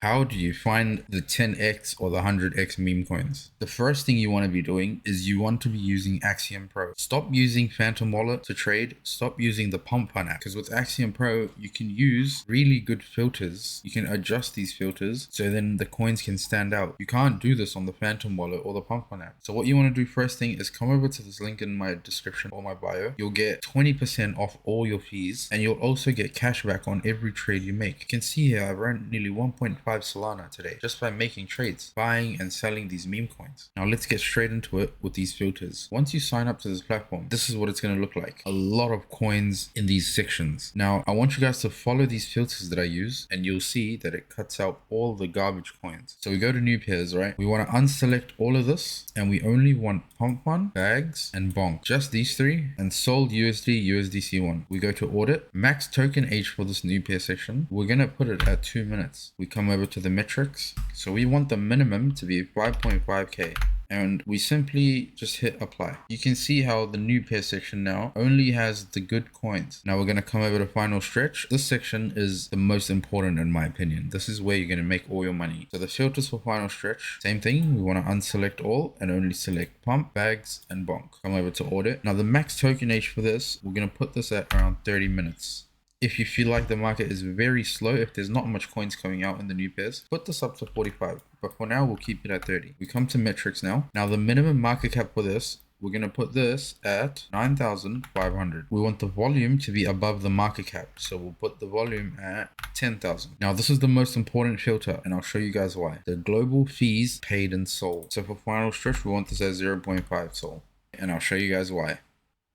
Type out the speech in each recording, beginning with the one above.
How do you find the 10x or the 100x meme coins? The first thing you want to be doing is you want to be using Axiom Pro. Stop using Phantom Wallet to trade. Stop using the pumpfun app, because with Axiom Pro, you can use really good filters. You can adjust these filters so then the coins can stand out. You can't do this on the Phantom Wallet or the pumpfun app. So what you want to do first thing is come over to this link in my description or my bio. You'll get 20% off all your fees, and you'll also get cashback on every trade you make. You can see here I've earned nearly 1.5 solana today just by making trades, buying and selling these meme coins. Now let's get straight into it with these filters. Once you sign up to this platform, this is what it's going to look like. A lot of coins in these sections. Now I want you guys to follow these filters that I use, and you'll see that it cuts out all the garbage coins. So we go to new pairs, right? We want to unselect all of this, and we only want pumpfun, bags, and bonk. Just these three, and sold USD, USDC1. We go to audit, max token age for this new pair section. We're going to put it at 2 minutes. We come over to the metrics. So we want the minimum to be 5.5k. And we simply just hit apply. You can see how the new pair section now only has the good coins. Now we're going to come over to final stretch. This section is the most important in my opinion. This is where you're going to make all your money. So the filters for final stretch, same thing. We want to unselect all and only select pump, bags, and bonk. Come over to audit. Now the max token age for this, we're going to put this at around 30 minutes. If you feel like the market is very slow, if there's not much coins coming out in the new pairs, put this up to 45. But for now, we'll keep it at 30. We come to metrics now. Now the minimum market cap for this, we're going to put this at 9,500. We want the volume to be above the market cap. So we'll put the volume at 10,000. Now this is the most important filter, and I'll show you guys why. The global fees paid and sold. So for final stretch, we want this at 0.5 sol. And I'll show you guys why.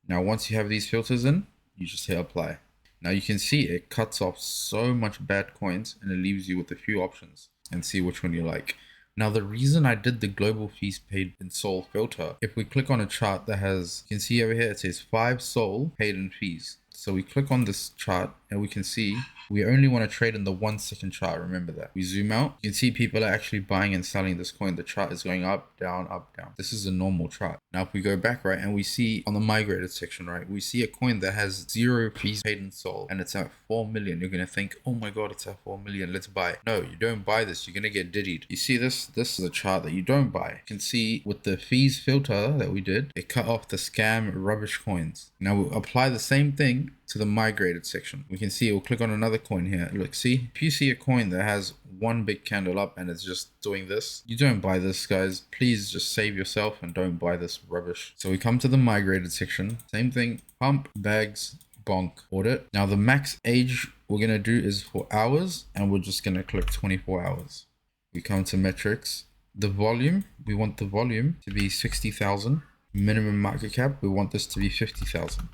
Now once you have these filters in, you just hit apply. Now you can see it cuts off so much bad coins, and it leaves you with a few options and see which one you like. Now the reason I did the global fees paid in sol filter, if we click on a chart that has, you can see over here it says 5 sol paid in fees. So we click on this chart and we can see we only want to trade in the 1 second chart. Remember that. We zoom out, you can see people are actually buying and selling this coin. The chart is going up, down, up, down. This is a normal chart. Now if we go back, right, and we see on the migrated section, right, we see a coin that has 0 fees paid in sol and it's at 4 million. You're going to think, oh my god, it's at 4 million, let's buy. No, you don't buy this. You're going to get diddied. You see this? This is a chart that you don't buy. You can see with the fees filter that we did, it cut off the scam rubbish coins. Now we'll apply the same thing to the migrated section. We can see, we'll click on another coin here. Look, see, if you see a coin that has one big candle up and it's just doing this, you don't buy this, guys. Please just save yourself and don't buy this rubbish. So we come to the migrated section, same thing, pump, bags, bonk, audit. Now the max age we're gonna do is for hours, and we're just gonna click 24 hours. We come to metrics, the volume, we want the volume to be 60,000. Minimum market cap, we want this to be 50,000.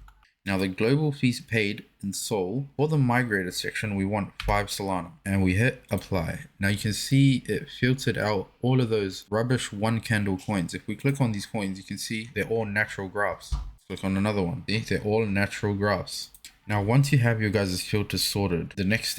Now the global fees paid in sol, for the migrated section, we want 5 solana, and we hit apply. Now you can see it filtered out all of those rubbish 1 candle coins. If we click on these coins, you can see they're all natural graphs. Click on another one. See, they're all natural graphs. Now once you have your guys' filters sorted, the next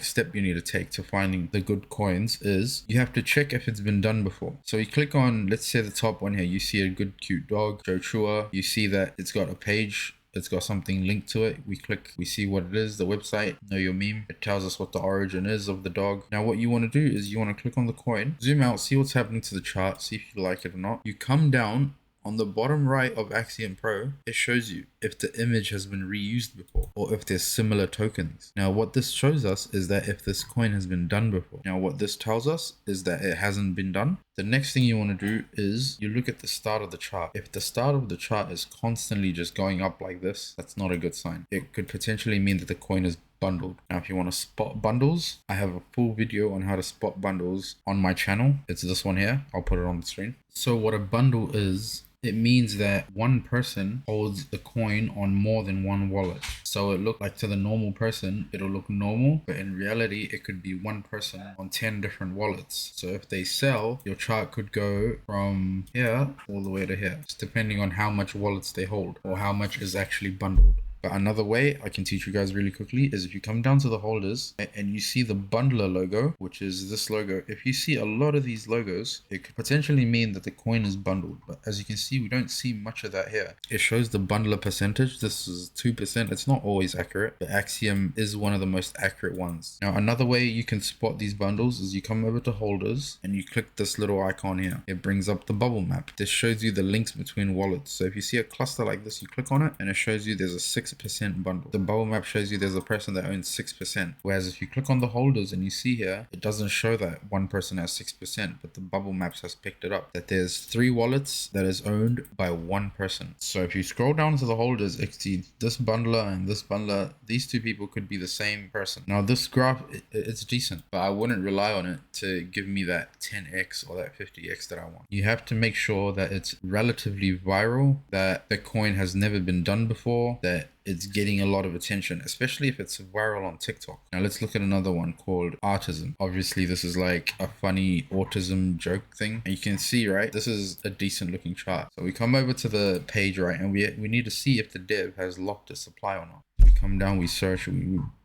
step you need to take to finding the good coins is you have to check if it's been done before. So you click on, let's say the top one here, you see a good cute dog, Joe Chua. You see that it's got a page, it's got something linked to it. We click, we see what it is, the website, know your meme. It tells us what the origin is of the dog. Now what you want to do is you want to click on the coin, zoom out, see what's happening to the chart, see if you like it or not. You come down. On the bottom right of Axiom Pro, it shows you if the image has been reused before or if there's similar tokens. Now what this shows us is that if this coin has been done before. Now what this tells us is that it hasn't been done. The next thing you want to do is you look at the start of the chart. If the start of the chart is constantly just going up like this, that's not a good sign. It could potentially mean that the coin is bundled. Now if you want to spot bundles, I have a full video on how to spot bundles on my channel. It's this one here. I'll put it on the screen. So what a bundle is, it means that one person holds the coin on more than one wallet. So it looks like to the normal person, it'll look normal, but in reality, it could be one person on 10 different wallets. So if they sell, your chart could go from here all the way to here, just depending on how much wallets they hold or how much is actually bundled. But another way I can teach you guys really quickly is if you come down to the holders and you see the bundler logo, which is this logo. If you see a lot of these logos, it could potentially mean that the coin is bundled. But as you can see, we don't see much of that here. It shows the bundler percentage. This is 2%. It's not always accurate, but Axiom is one of the most accurate ones. Now, another way you can spot these bundles is you come over to holders and you click this little icon here. It brings up the bubble map. This shows you the links between wallets. So if you see a cluster like this, you click on it and it shows you there's a 6% bundle. The bubble map shows you there's a person that owns 6%. Whereas if you click on the holders and you see here, it doesn't show that one person has 6%, but the bubble maps has picked it up, that there's 3 wallets that is owned by one person. So if you scroll down to the holders, you see this bundler and this bundler, these 2 people could be the same person. Now this graph, it's decent, but I wouldn't rely on it to give me that 10x or that 50x that I want. You have to make sure that it's relatively viral, that the coin has never been done before, that it's getting a lot of attention, especially if it's viral on TikTok. Now let's look at another one called autism. Obviously this is like a funny autism joke thing, and you can see, right, this is a decent looking chart. So we come over to the page, right, and we need to see if the dev has locked a supply or not. We come down, we search,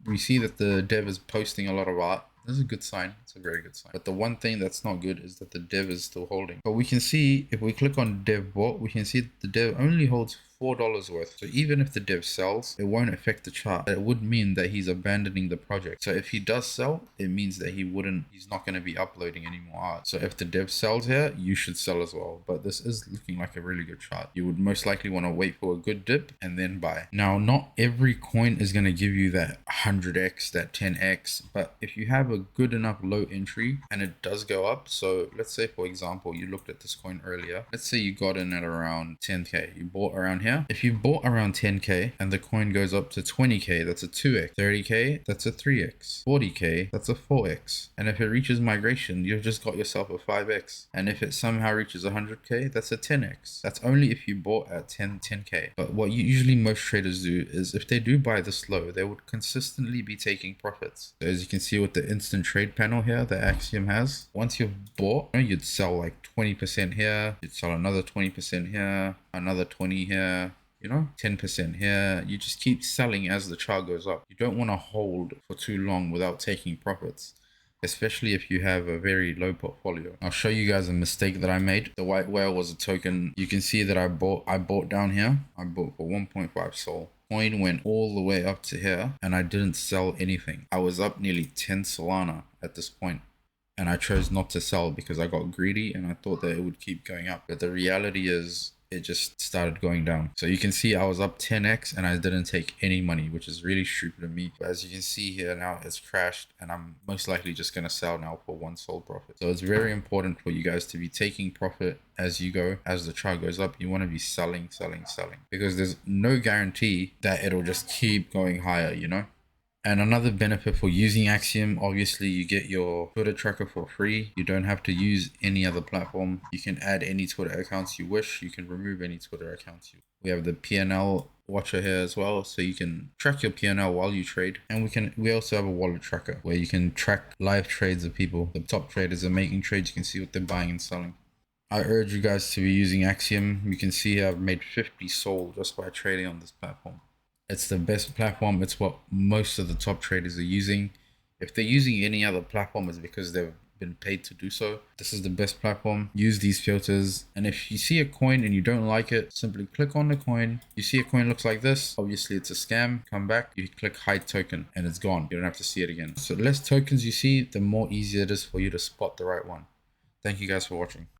we see that the dev is posting a lot of art. This is a good sign. It's a very good sign. But the one thing that's not good is that the dev is still holding. But we can see, if we click on dev bot, we can see that the dev only holds $4 worth. So even if the dev sells, it won't affect the chart. It would mean that he's abandoning the project. So if he does sell, it means that he's not going to be uploading any more art. So if the dev sells here, you should sell as well. But this is looking like a really good chart. You would most likely want to wait for a good dip and then buy. Now, not every coin is going to give you that 100x, that 10x. But if you have a good enough low entry and it does go up, so let's say, for example, you looked at this coin earlier. Let's say you got in at around 10k. You bought around here. If you bought around 10k and the coin goes up to 20k, that's a 2x. 30k, that's a 3x. 40k, that's a 4x. And if it reaches migration, you've just got yourself a 5x. And if it somehow reaches 100k, that's a 10x. That's only if you bought at 10k. But what usually most traders do is, if they do buy this low, they would consistently be taking profits. So as you can see with the instant trade panel here that Axiom has, once you've bought, you'd sell like 20% here, you'd sell another 20% here, another 20 here, 10% here. You just keep selling as the chart goes up. You don't want to hold for too long without taking profits, especially if you have a very low portfolio. I'll show you guys a mistake that I made. The white whale was a token. You can see that I bought down here. I bought for 1.5 sol. Coin went all the way up to here and I didn't sell anything. I was up nearly 10 solana at this point. And I chose not to sell because I got greedy and I thought that it would keep going up. But the reality is it just started going down. So you can see I was up 10x and I didn't take any money, which is really stupid of me. But as you can see here now, it's crashed and I'm most likely just going to sell now for 1 sol profit. So it's very important for you guys to be taking profit as you go. As the chart goes up, you want to be selling, because there's no guarantee that it'll just keep going higher, And another benefit for using Axiom, obviously you get your Twitter tracker for free. You don't have to use any other platform. You can add any Twitter accounts you wish. You can remove any Twitter accounts We have the P&L watcher here as well, so you can track your P&L while you trade. And we also have a wallet tracker where you can track live trades of people. The top traders are making trades. You can see what they're buying and selling. I urge you guys to be using Axiom. You can see here I've made 50 sol just by trading on this platform. It's the best platform. It's what most of the top traders are using. If they're using any other platform, it's because they've been paid to do so. This is the best platform. Use these filters. And if you see a coin and you don't like it, simply click on the coin. You see a coin looks like this. Obviously it's a scam. Come back, you click hide token and it's gone. You don't have to see it again. So the less tokens you see, the more easier it is for you to spot the right one. Thank you guys for watching.